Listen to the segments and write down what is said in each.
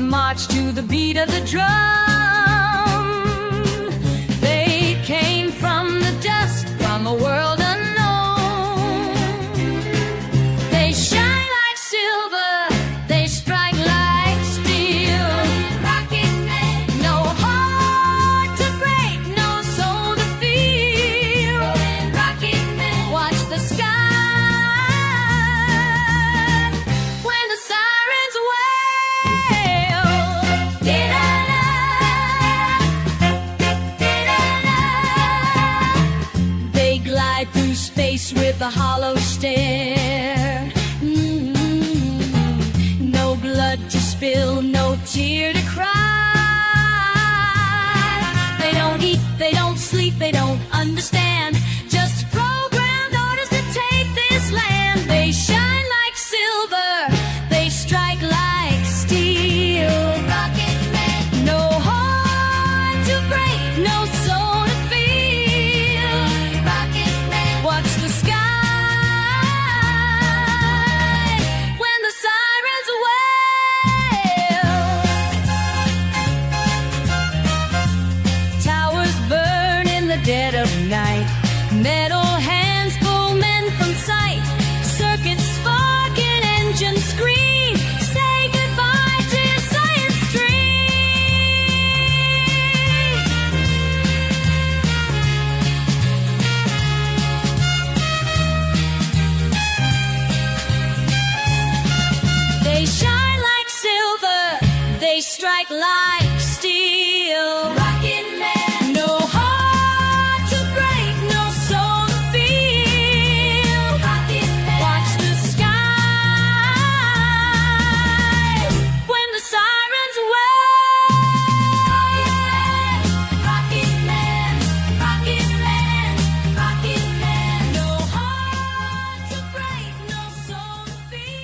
marched to the beat of the drum. They came from the dust, from a world unknown. They shine like silver, they strike like steel. Rocket man, no heart to break, no soul to feel. Rocket man, watch the sky when the sirens wail. Da-da-da, da-da-da. They glide through space with a hollow stare. No blood to spill, no tear to cry. They don't eat, they don't sleep, they don't understand. Just programmed orders to take this land. They shine like silver, they strike like steel. Rocket man, no heart to break, no soul to feel. Rocket man, watch the sky when the sirens wail. Towers burn in the dead of night. Metal hands pull men from sight. Circuits spark and engines scream. Say goodbye to your science dream. They shine like silver, they strike like steel. Rocket man, no heart to break, no soul to feel. Rocket man, watch the sky when the sirens wail. Rocket man, rocket man, rocket man, no heart to break, no soul to feel.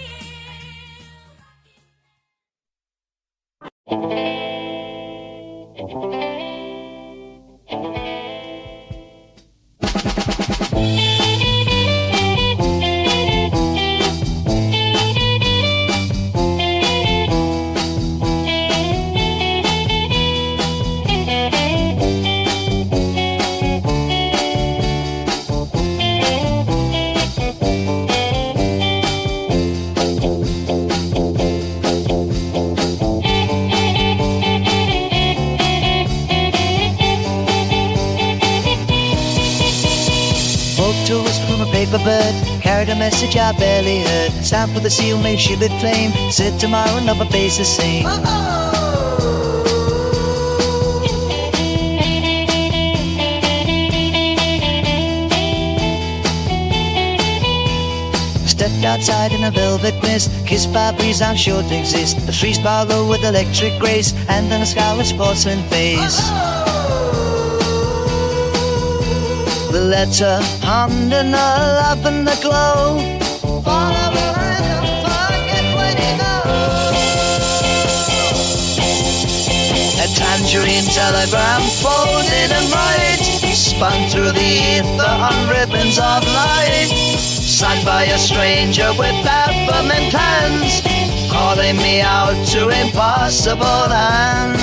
Woke to us from a paper bird, carried a message I barely heard. Stamped with a seal, made shivered flame. Said tomorrow another base the same. Stepped outside in a velvet mist, kissed by a breeze I'm sure to exist. The trees sparkle with electric grace, and then the sky was porcelain face. The letter hummed in the love and the glow. A tangerine telegram folded and bright, spun through the ether on ribbons of light. Signed by a stranger with peppermint plans, calling me out to impossible lands.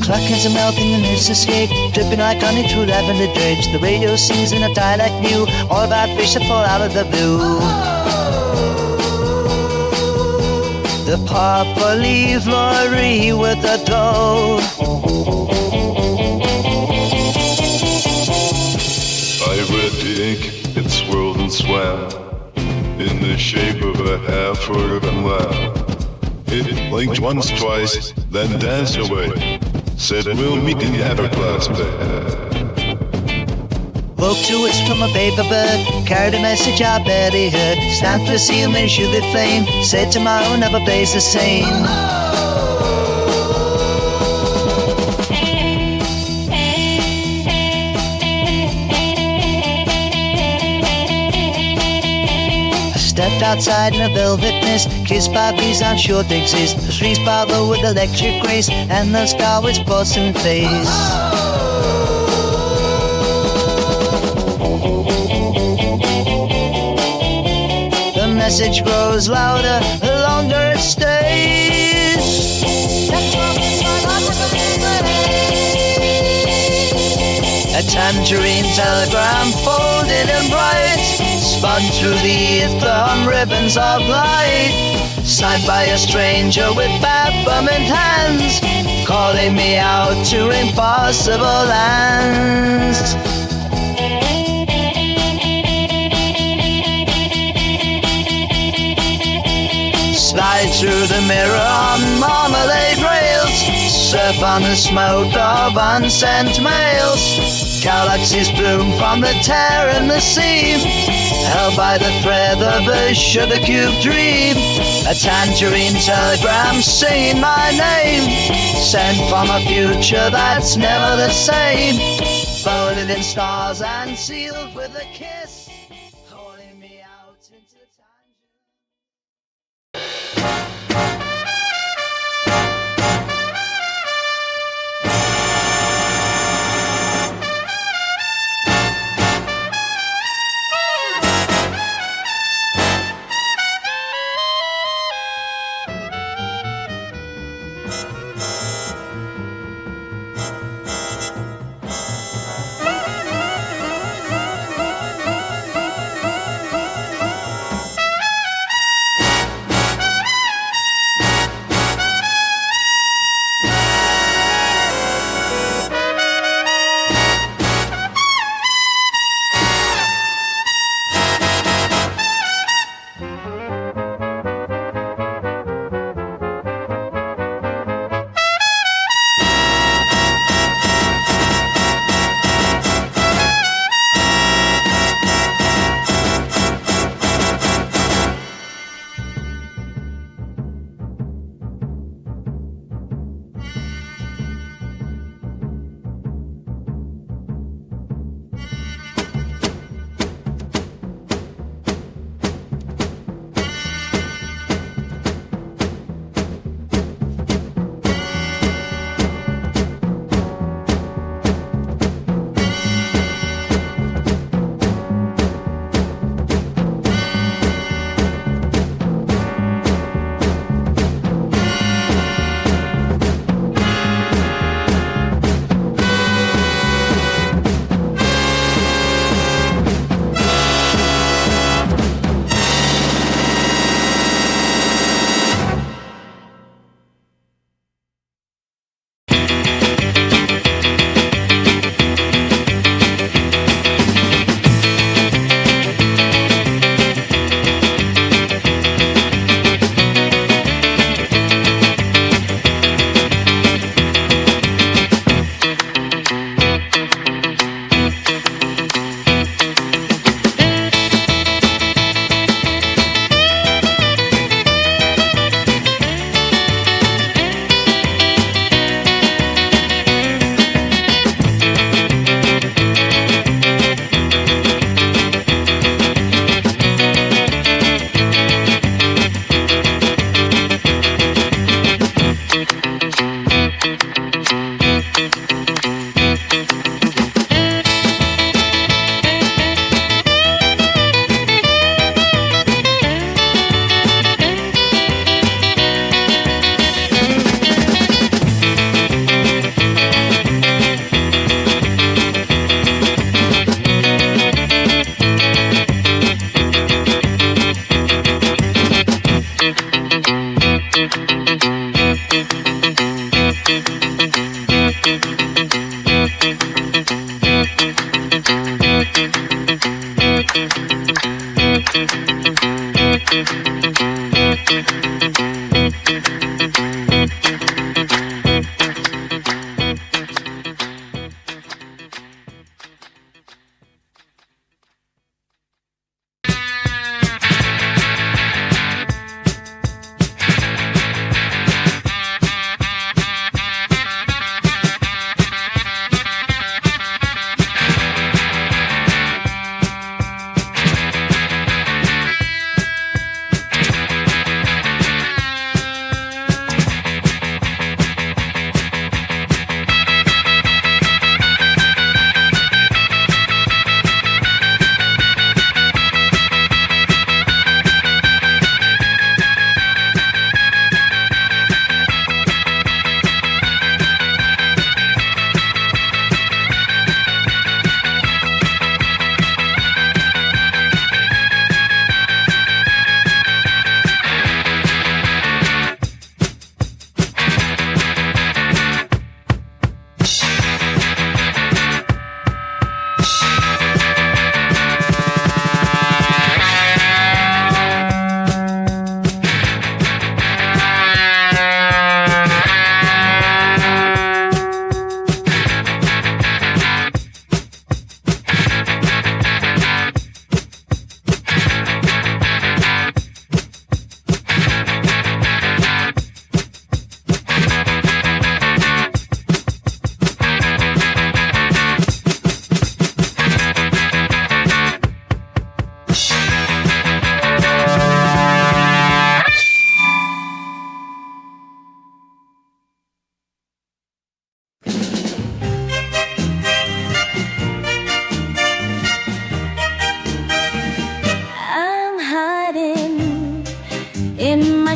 Crackers are melting in his escape, dripping like honey through lavender dredge. The radio sings in a dialect new, all about fish that fall out of the blue. The papa leave lorry with a dough. I read the ink, it swirled and swam in the shape of a half-forgotten laugh. It blinked once, twice, then danced away. Said we'll meet in the Everclass Bay. Woke to us from a paper bird, carried a message I barely heard. Stamped with a seal, made sugared flame. Said tomorrow never plays the same. Stepped outside in a velvet mist, kissed by bees I'm sure to exist. The trees sparkle with electric grace, and the sky was porcelain face. message grows louder the longer it stays. A tangerine telegram folded and bright, spun through the ether on ribbons of light, signed by a stranger with peppermint hands, calling me out to impossible lands. Slide through the mirror on marmalade rails, surf on the smoke of unsent mails. Galaxies bloom from the tear in the seam, held by the thread of a sugar cube dream. A tangerine telegram singing my name, sent from a future that's never the same, folded in stars and sealed with a kiss, calling me out into time.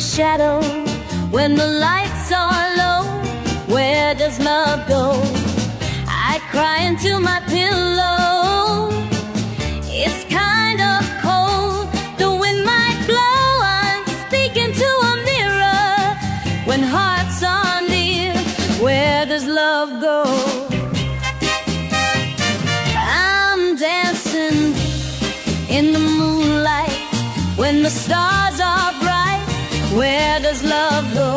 shadow when the lights are low. Where does love go? I cry into my pillow. It's kind of cold, the wind might blow. I'm speaking to a mirror when hearts are near. Where does love go? I'm dancing in the moonlight when the stars are bright. Where does love go?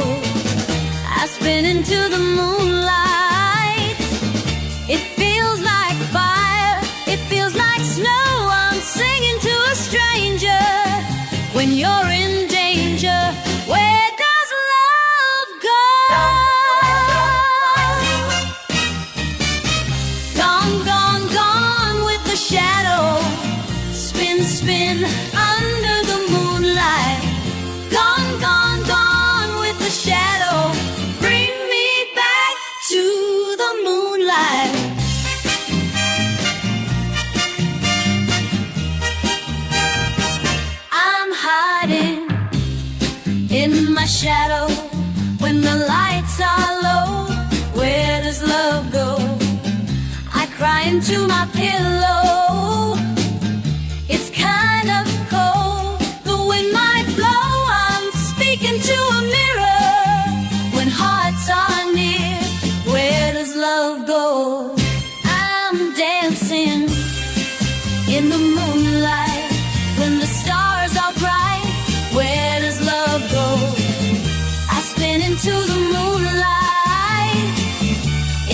I spin into the moonlight. It feels like fire, it feels like snow. I'm singing to a stranger when you're in danger. Where does love go? Gone, gone, gone with the shadow. Spin, spin under the moonlight. Gone, gone, gone with the shadow. Bring me back to the moonlight. I'm hiding in my shadow when the lights are low. Where does love go? I cry into my pillow. It's kind of cold, the wind might blow. I'm speaking to a mirror when hearts are near. Where does love go? I'm dancing in the moonlight when the stars are bright. Where does love go? I spin into the moonlight.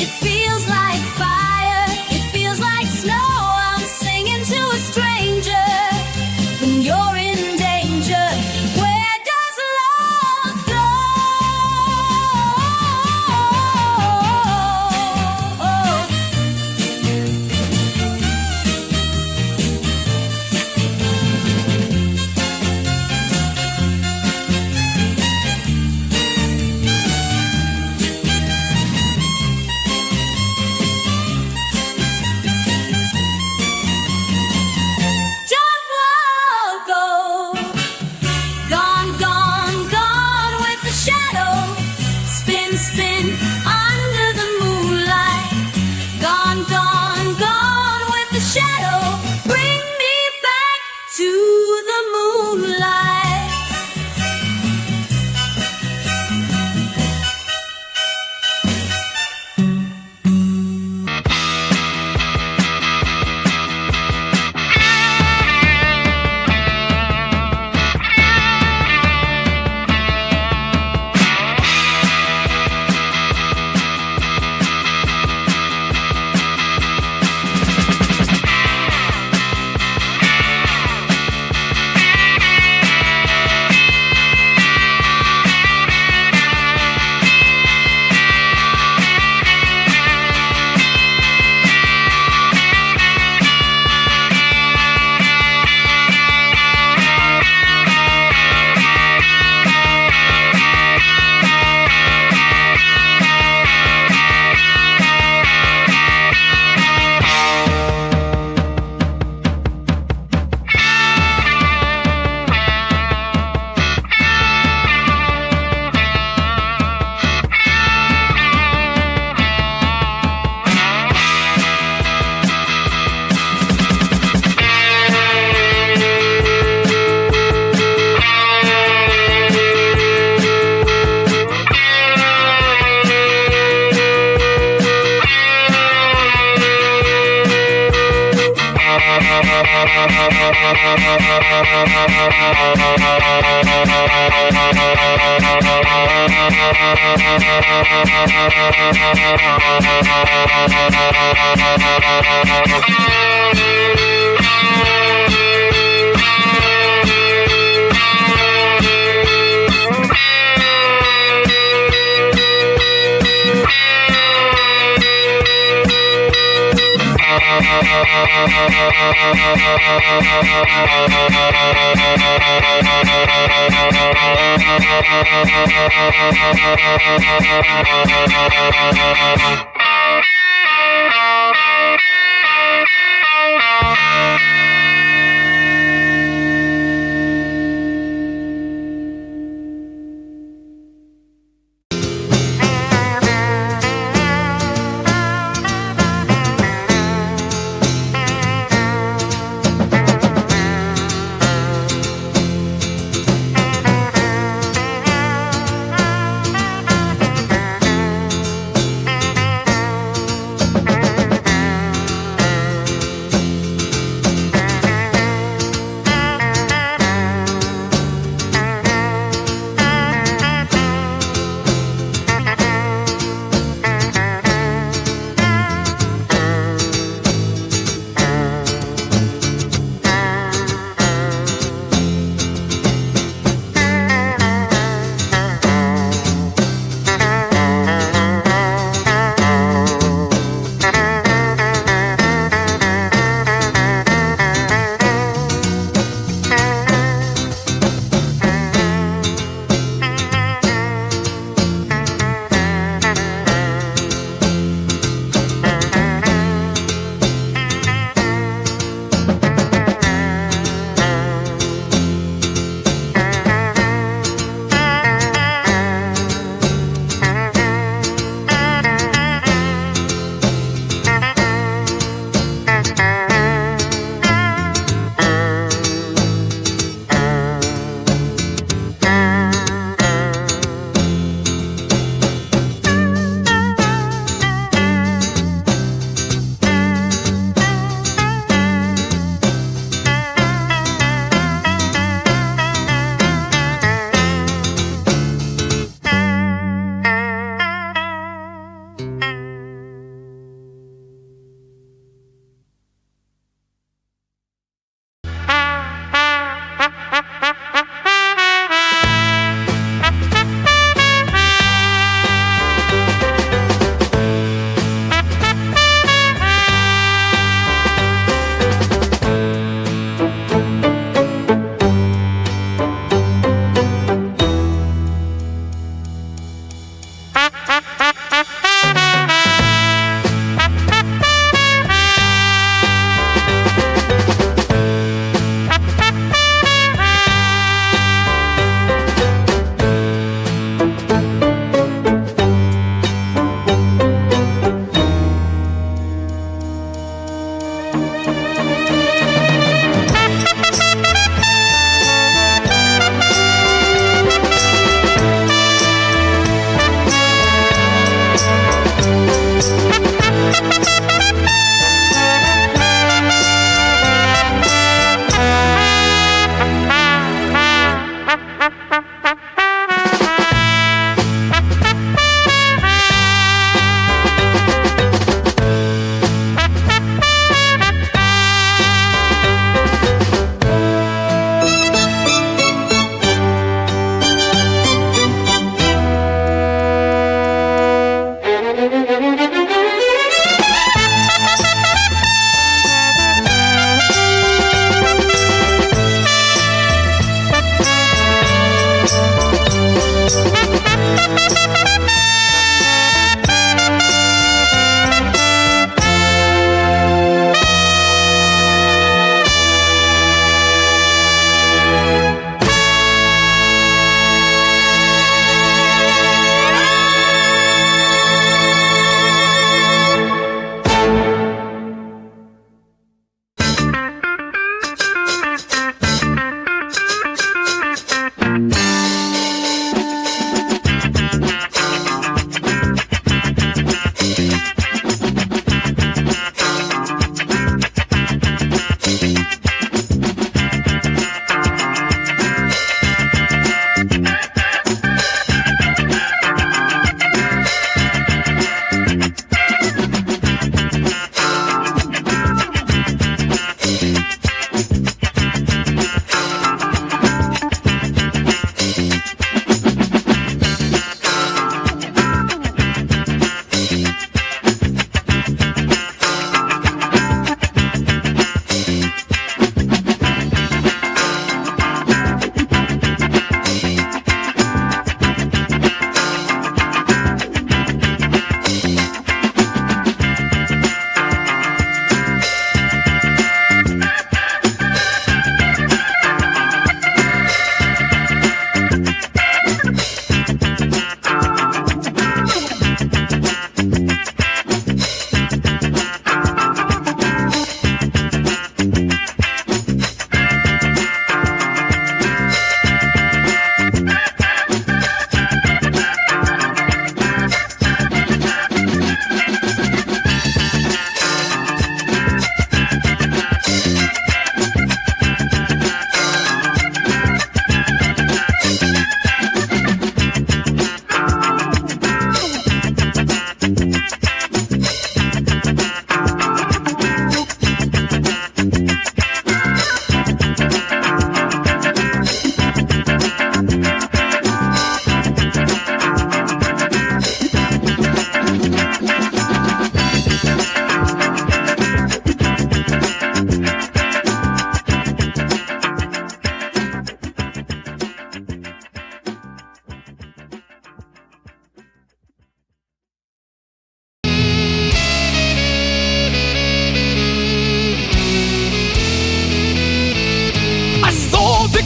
It feels like fire, it feels like snow. I'm singing to a stranger when you're in danger. Where does love go? Don't love go? Gone, gone, gone with the shadow. Spin, spin under the moonlight. Gone, gone, gone with the shadow. Bring me back to the moonlight.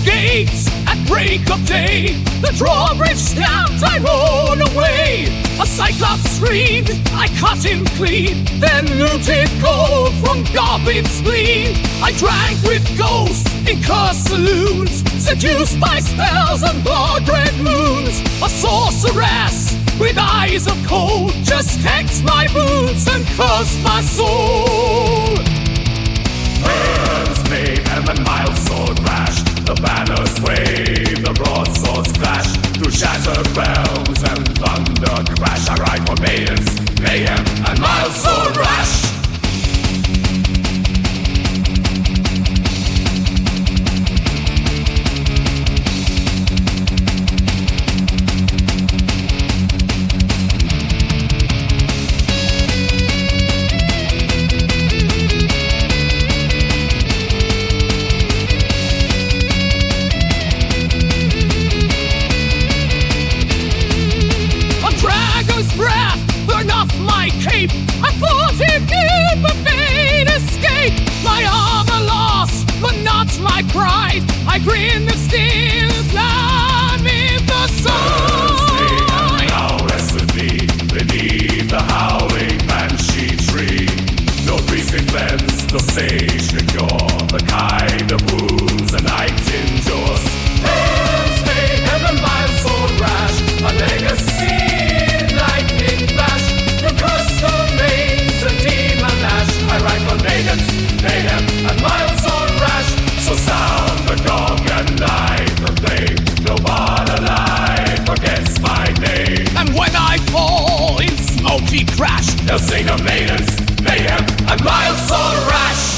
gates at break of day. The drawbridge snapped, I rolled away. A cyclops screamed, I cut him clean. Then looted gold from Goblin's spleen. I drank with ghosts in cursed saloons, seduced by spells and blood-red moons. A sorceress with eyes of cold just hexed my boots and cursed my soul. Words mayhem and mild sword rash, the banners wave, the broadswords clash. Through shattered realms and thunder crash, I ride for maidens, mayhem and mild sword rash. Breath burned off my cape. I fought it in but made escape. My armor lost, but not my pride. I grin and still blind with the sun. Now rest with me beneath the howling banshee tree. No priest can cleanse, no sage can cure the kind of wounds the night endures. Hands made heaven by a sword rash, a legacy. Lightning flash, the custom mains, a demon lash. I ride for maidens, mayhem, and mild sword rash. So sound the gong and light the flame. No one alive forgets my name. And when I fall in smoky crash, they'll sing of maidens, mayhem, and mild sword rash.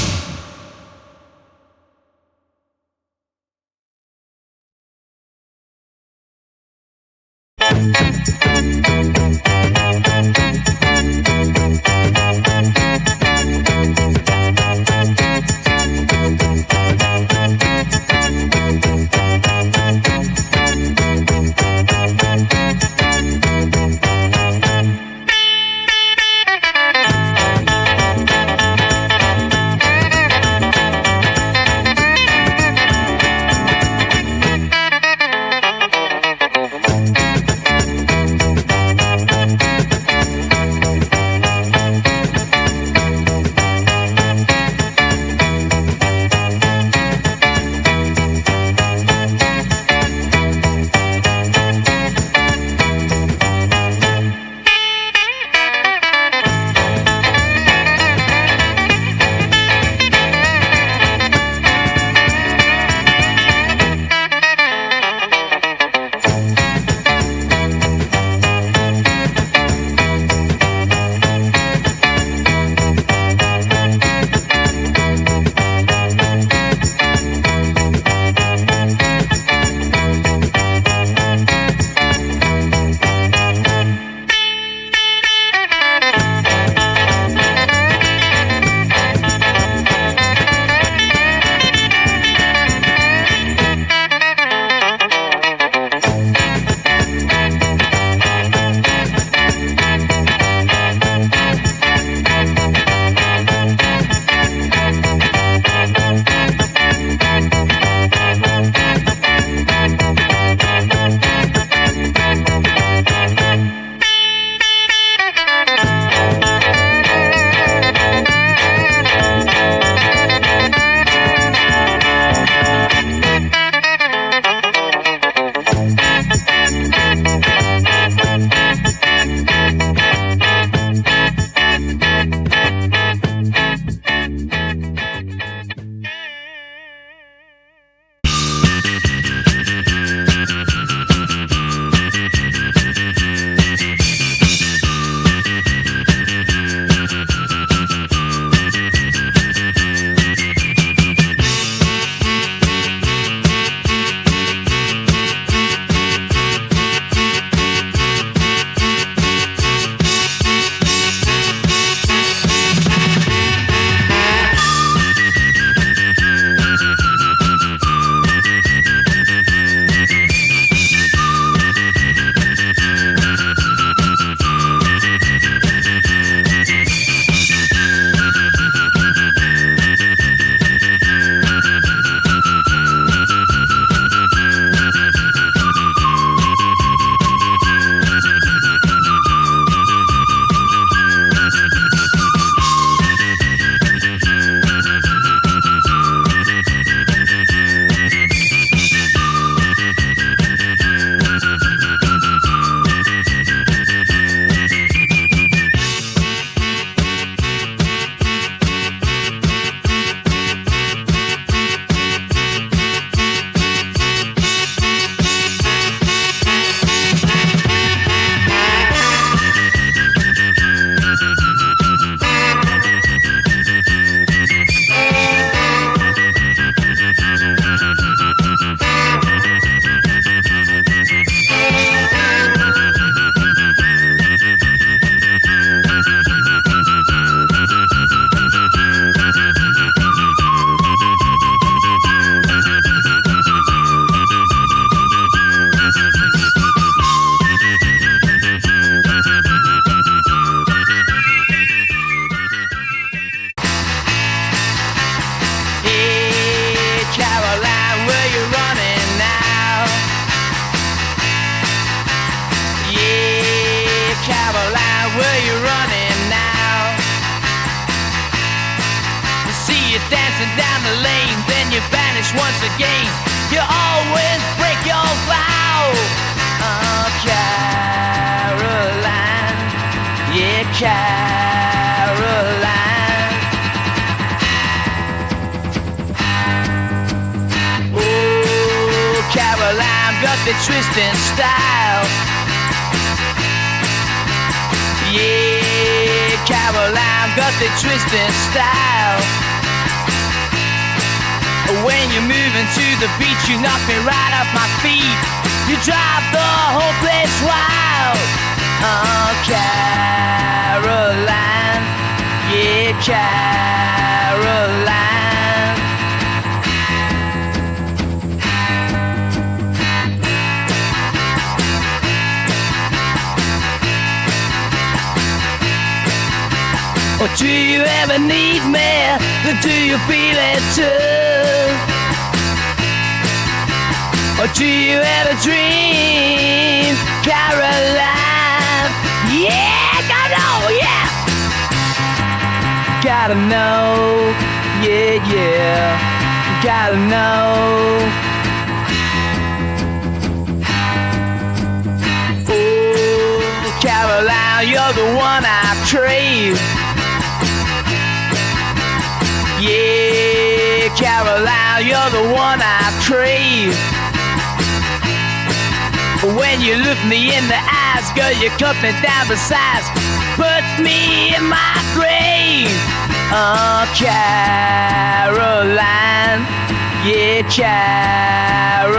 down the lane, then you vanish once again. You always break your vow. Oh, Caroline, yeah, Caroline. Oh, Caroline got the twisting style. Yeah, Caroline got the twisting style. When you're moving to the beach, you knock me right off my feet. You drive the whole place wild. Oh, Caroline, yeah, Caroline. Or do you ever need me? Do you feel it too? Or do you ever dream, Caroline? Yeah, gotta know, yeah. Gotta know, yeah, yeah. Gotta know. Oh, Caroline, you're the one I crave. Yeah, Caroline, you're the one I crave. When you look me in the eyes, girl, you cut me down besides. Put me in my grave. Oh, Caroline, yeah, Caroline.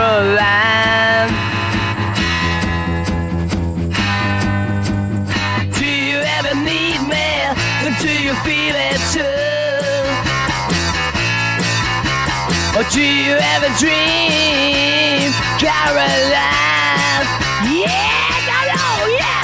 Do you ever need me? Do you feel it too? Or do you ever dream, Caroline? Yeah, I know, yeah.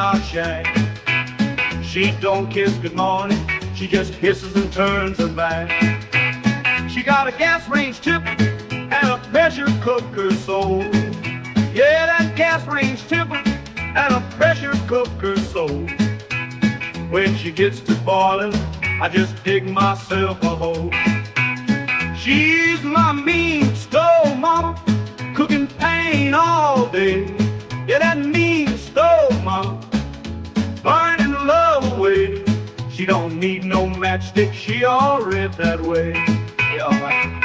our shack. She don't kiss good morning, she just hisses and turns her back. She got a gas range tip and a pressure cooker soul. Yeah, that gas range tip and a pressure cooker soul. When she gets to boiling, I just dig myself a hole. She's my mean stove mama, cooking pain all day. Yeah, that mean stove mama, burning love away. She don't need no matchstick, she already that way. Yeah, all right.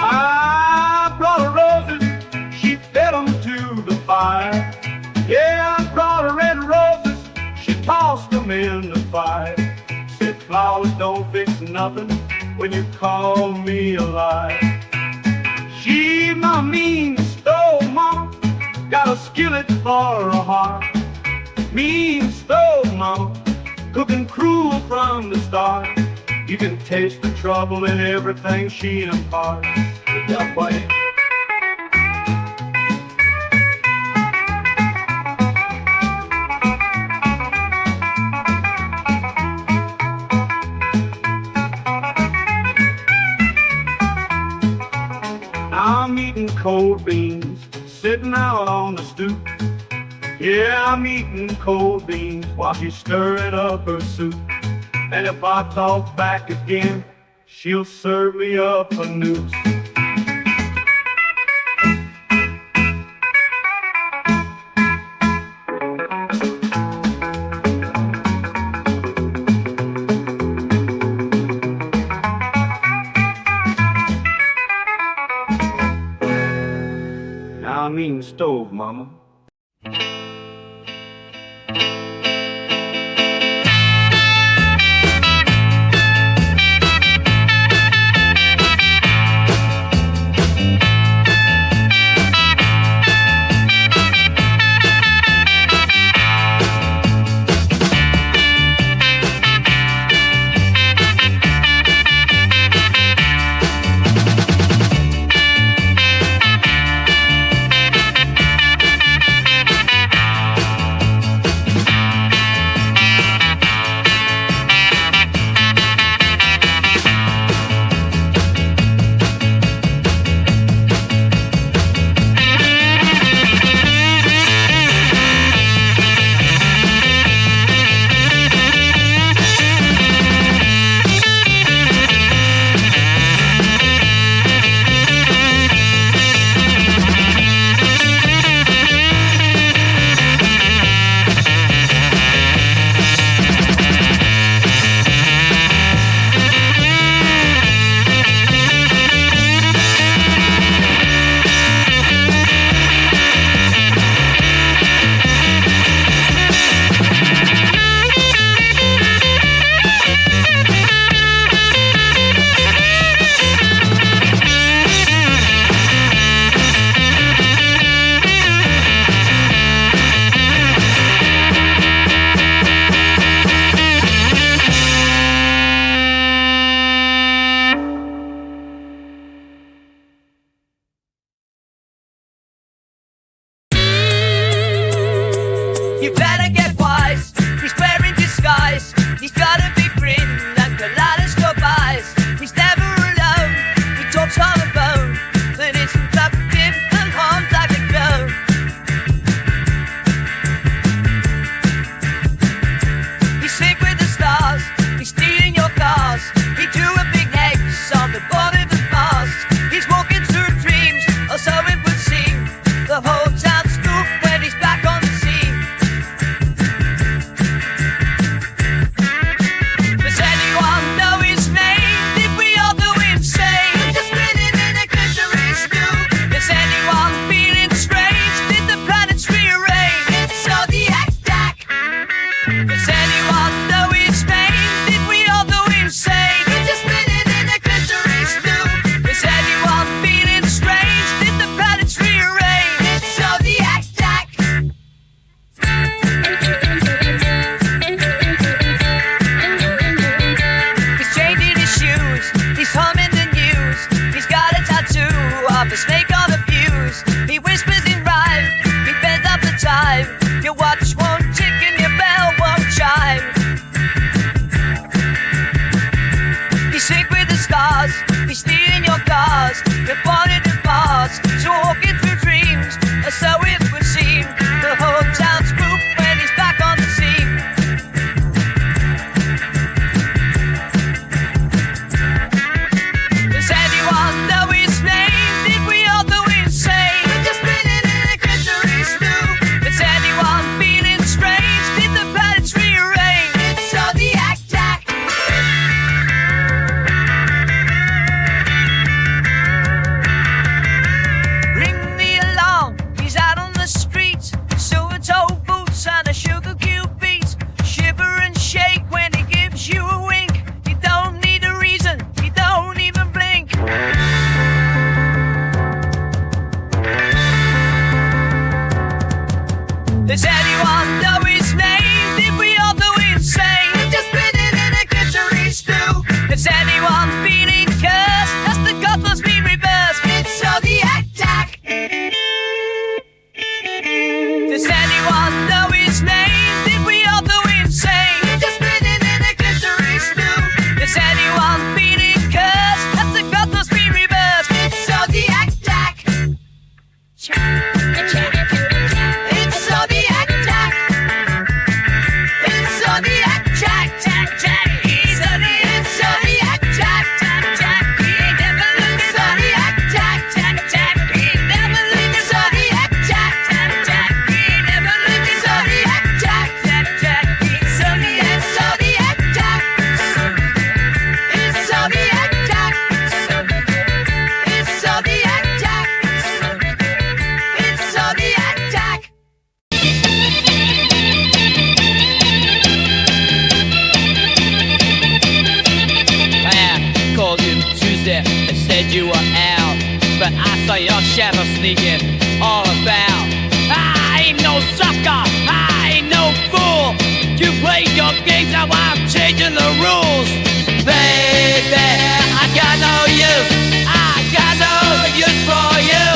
I brought her roses, she fed them to the fire. Yeah, I brought her red roses, she tossed them in the fire. Said flowers don't fix nothing when you call me a liar. She's my mean stove mama, got a skillet for a heart. Mean stove mama, cooking cruel from the start. You can taste the trouble in everything she imparts. Yeah, boy. I'm eating cold beans, sitting out on the stoop. Yeah, I'm eating cold beans while she's stirring up her soup. And if I talk back again, she'll serve me up a noose. Now I mean stove, mama. You better get wise, he's wearing disguise. He's got a big grin and kaleidoscope eyes. He's never alone, he talks on the phone, but it's productive and harms like a gun. He's sick with the stars, he's stealing your cars. He drew a big X on the border of Mars. He's walking through dreams, or so it would seem. The whole town's scooped when he's back on the scene. the snake on the fuse. He whispers in rhyme, he bends up the time. Your watch won't tick and your bell won't chime. He's sick with the stars, he's stealing your cars. You're wanted to pass, so walking through dreams, or so it would seem. The whole town's spooked when he's back on the scene. Does anyone know his name? Did we all go insane? We're just spinning in a glittery stew. Does anyone feeling strange? Did the planets rearrange? It's Zodiac Jack. Ring the alarm, he's out on the streets. Silver-toe boots and a sugar cube beat. Shiver and shake when he gives you a wink. You don't need a reason, you don't even blink. Does anyone know his name? Did we all go insane? We're just spinning in a glittery stew. Is anyone feeling cursed? Has the cosmos been reversed? It's Zodiac Jack. Does anyone know his name? Did we all go insane? We're just spinning in a glittery stew. Is anyone feeling cursed? Has the cosmos been reversed? It's Zodiac Jack. It's Zodiac Jack. It's Zodiac Jack, Jack, Jack. It's Zodiac Jack, Jack, Jack. He ain't never lose. Zodiac Jack, Jack, Jack. He ain't never lose. Zodiac Jack, Jack, Jack. He ain't never lose. Zodiac Jack, Jack, Jack. It's Zodiac Jack. It's Zodiac Jack. It's Zodiac Jack. It's Zodiac Jack. I called you Tuesday and said you were out, but I saw your shadow sneaking all about. I ain't no sucker, I ain't no fool. You played your games, now I'm changing the rules. Baby, I got no use, I got no use for you.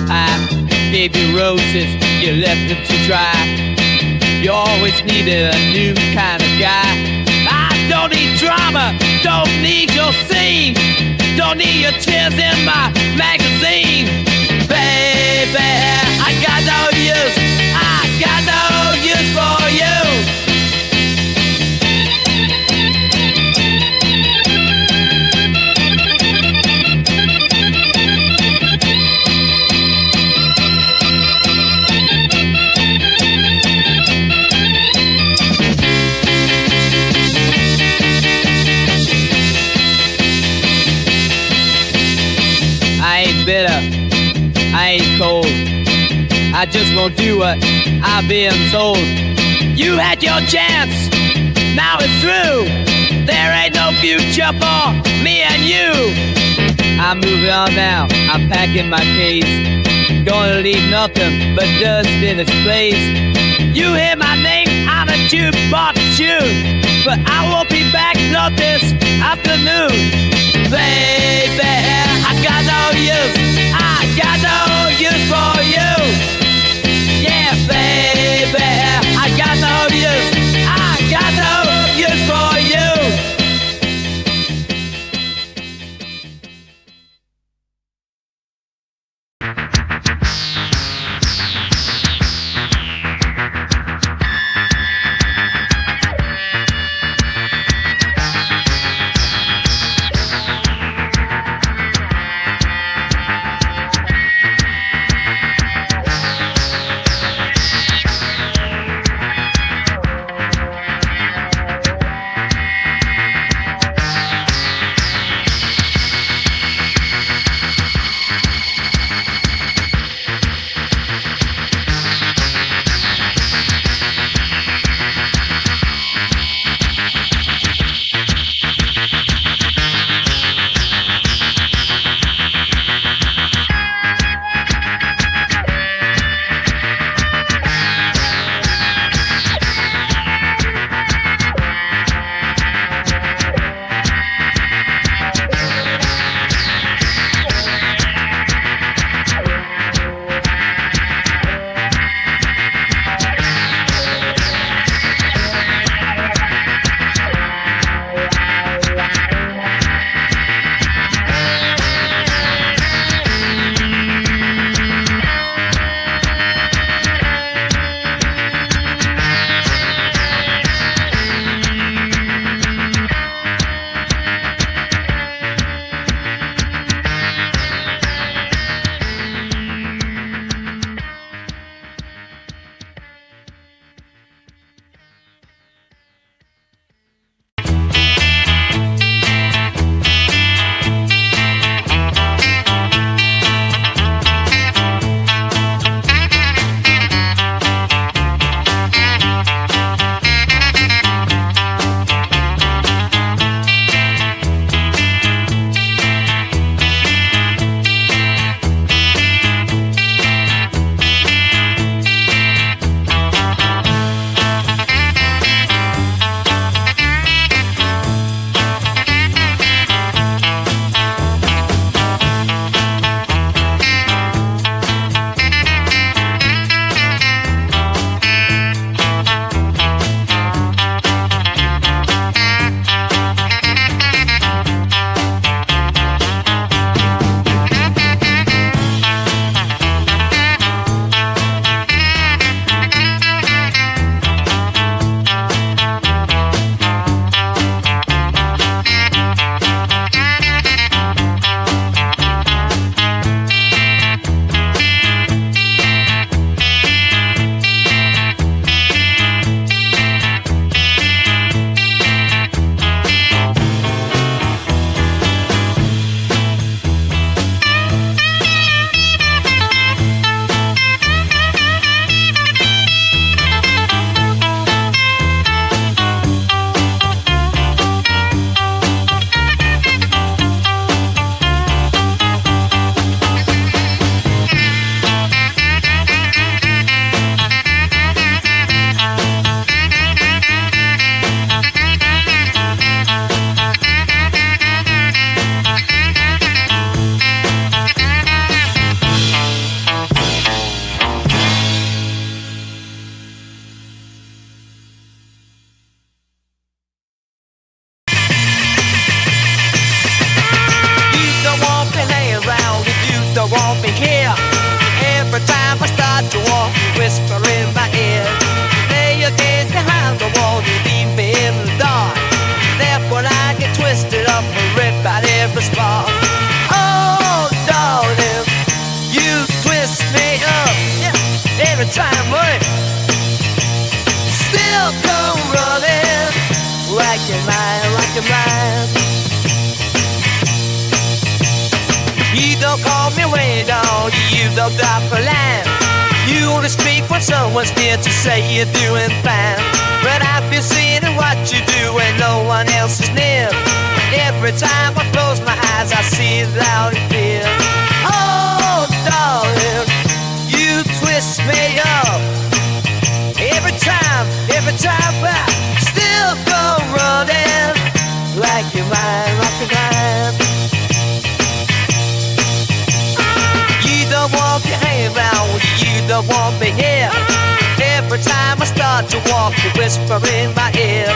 I gave you roses, you left them to dry. You always needed a new kind of guy. I don't need drama, don't need your scene, don't need your tears in my magazine. Baby, I got no use, I got no use for you. I ain't bitter, I ain't cold, I just won't do what I've been told. You had your chance, now it's through. There ain't no future for me and you. I'm moving on now, I'm packing my case. Gonna leave nothing but dust in its place. You hear my name on a jukebox tune, but I won't be back not this afternoon. Baby, I got no use, I got no use for you. Yeah, baby, I got no use, I got no use for you. don't want me here. Every time I start to walk, you whisper in my ear. Lay your gaze behind the wall, you leave me in the dark. Therefore I get twisted up and ripped out every spark. Oh, darling, you twist me up, yeah, every time, boy. Still come running, like you're mine, like you're mine. You don't call me way down, you don't drop a line. You only speak when someone's near to say you're doing fine. But I've been seeing what you do when no one else is near. Every time I close my eyes, I see it loud and clear. Oh, darling, you twist me up. Every time I still go running, like you're mine, like you're mine. You don't want your hand round, you don't want me here. Every time I start to walk, you whisper in my ear.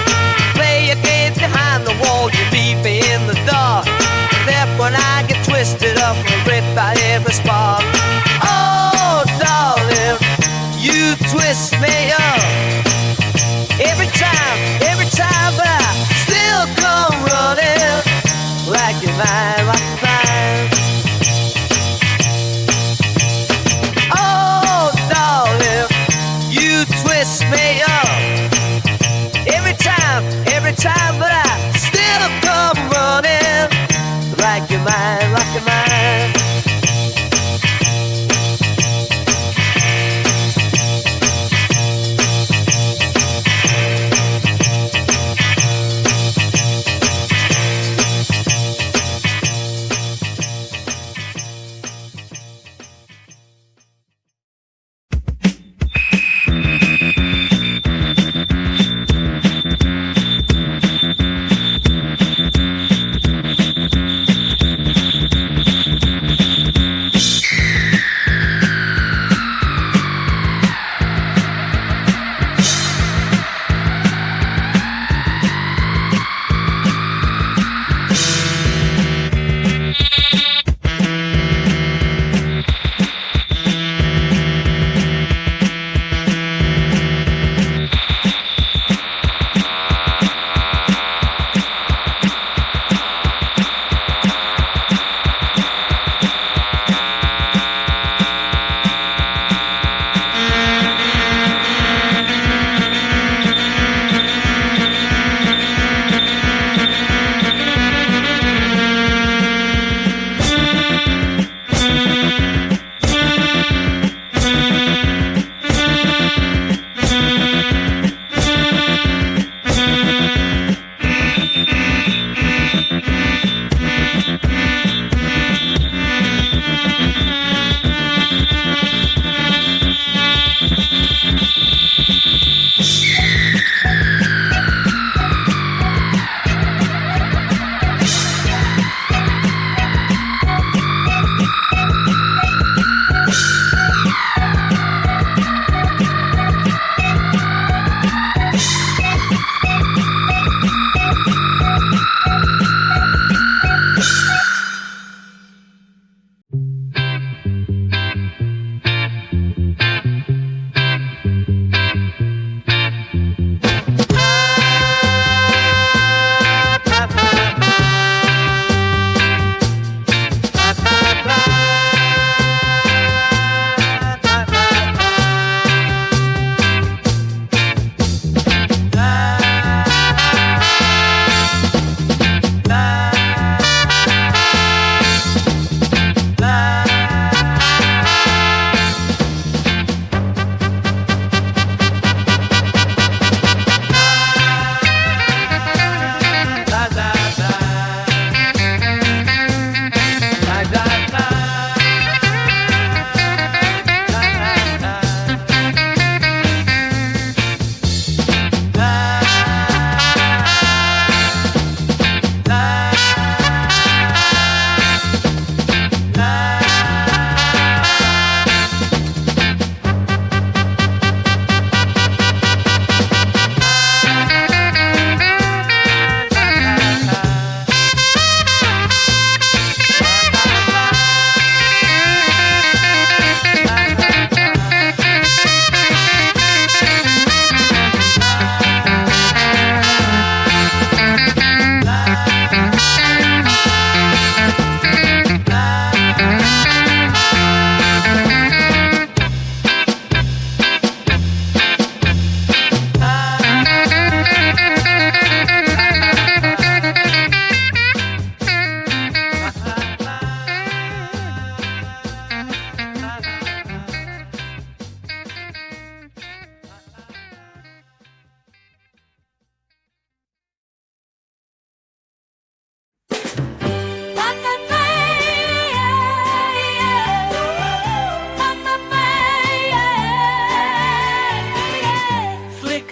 Play your game behind the wall, you leave me in the dark. Therefore I get twisted up and ripped by every spark. Oh, darling, you twist me up. Every time I still come running, like you're mine, like you're mine. Oh, darling, you twist me up. Every time, but I still come running, like you're mine, like you're mine.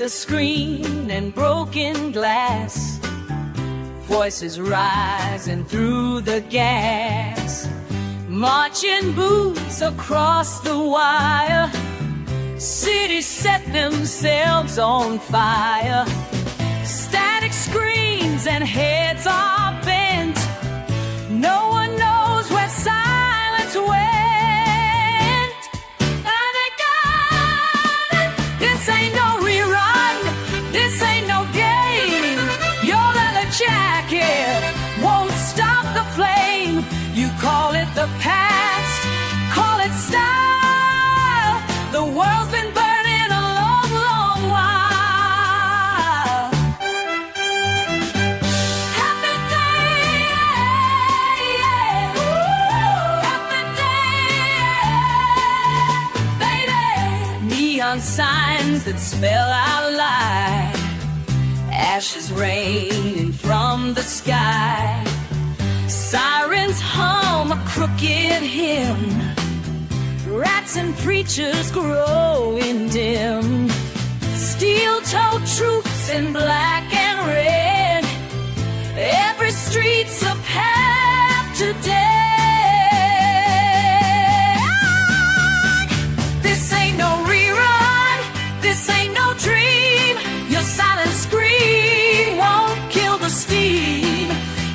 a screen and broken glass, voices rising through the gas, marching boots across the wire, cities set themselves on fire, static screams and heads are bent, no one knows where silence went. Thank God, this ain't no rerun, this ain't no game. Your leather jacket won't stop the flame. You call it the past, call it style. The world's been burning a long, long while. Happy day, happy day, baby. Neon signs that spell out lie, ashes raining from the sky, sirens hum a crooked hymn, rats and preachers growing dim, steel-toed troops in black and red, every street's a path to death. This ain't no rerun, this ain't no dream. Your silent scream won't kill the steam.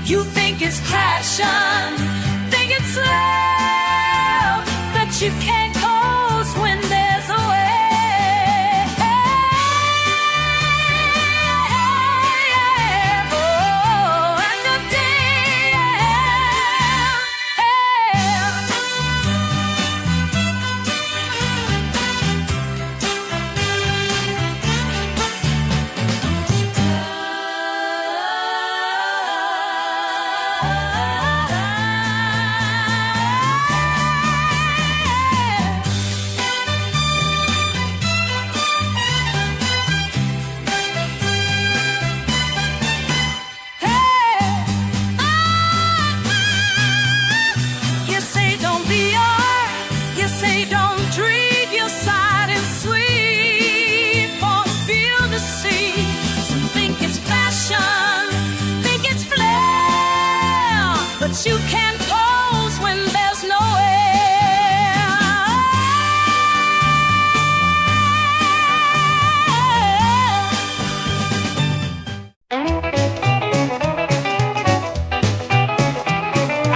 You think it's crashing, think it's slow, but you can't coast when there's a way. Oh, and the you say don't be art, you say don't treat your side and sweep on field to see. Some think it's fashion, think it's flair, but you can't pose when there's no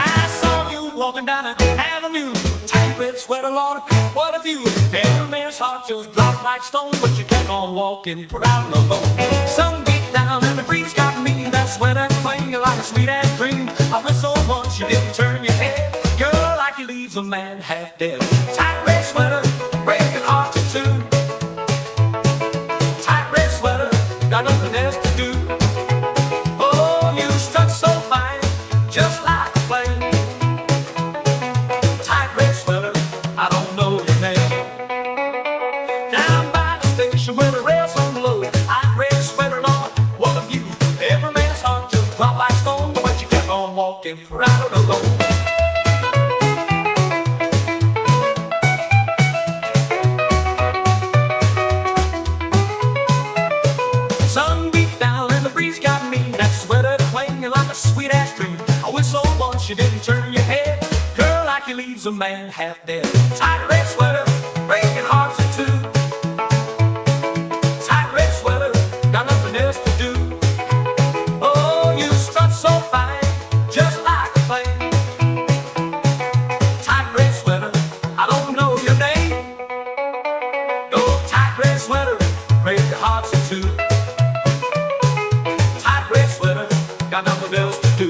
I saw you walking down an avenue, tight red sweater, Lord, what a view. Every man's heart just dropped like stone, but you kept on walking, proud no more. Sun beat down and the breeze got me, that sweater playing like a sweet ass dream. I whistled once, you didn't turn your head, girl, like you leaves a man half dead. Tight red sweater, breaking hearts in two. Tight red sweater, got nothing else to do. Oh, you struck so fine, just like a flame. Tight red sweater, I don't know your name. Down by the station where the rails unload, tight red sweater, Lord, what a view. Every man's heart just dropped like stone, but you kept on walking right alone. Sun beat down and the breeze got me, that sweater playing like a sweet ass dream. I whistled once, you didn't turn your head, girl, like you leaves a man half dead. Tight red sweater, breaking hearts in two. Tight red sweater, got nothing else to do. Oh, you strut so fine, just like a flame. Tight red sweater, I don't know your name. No, tight red sweater, break your hearts in two. Tight red sweater, got nothing else to do.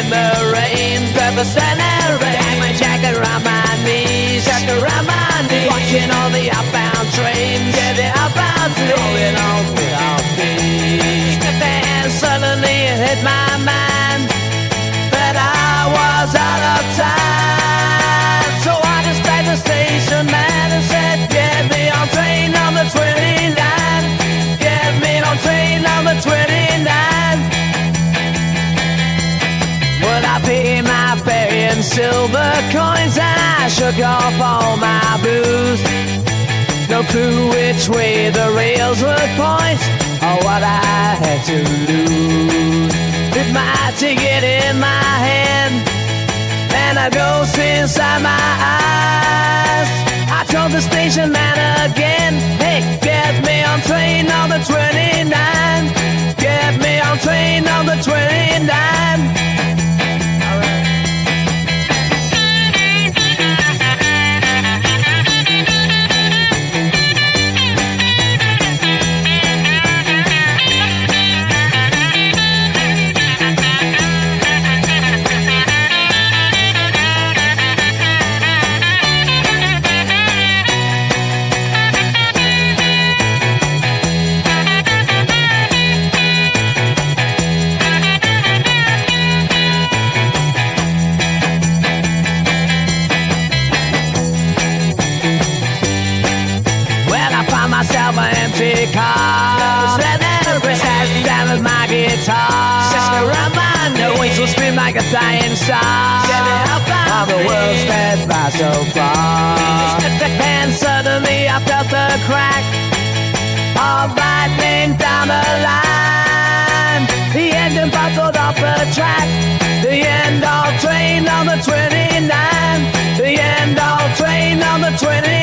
in the rain, pepper standing rain. Got my jacket around my knees, jacket around my knees. Watching all the outbound trains, yeah, the outbound trains. Going on without me. And suddenly it hit my mind that I was out of time. So I just begged the station man and said, get me on train number 29. Get me on train number 29. Well, I paid my fare in silver coins and I shook off all my blues. No clue which way the rails would point or what I had to lose. With my ticket in my hand and a ghost inside my eyes, I told the station man again, hey, get me on train number 29. Get me on train number 29. Myself an empty car, sat down with my guitar, around my nose will scream like a dying star. How the world sped by so far, and suddenly I felt the crack of lightning down the line. The engine buckled off the track. The end of train number 29. The end of train number 29.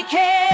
care.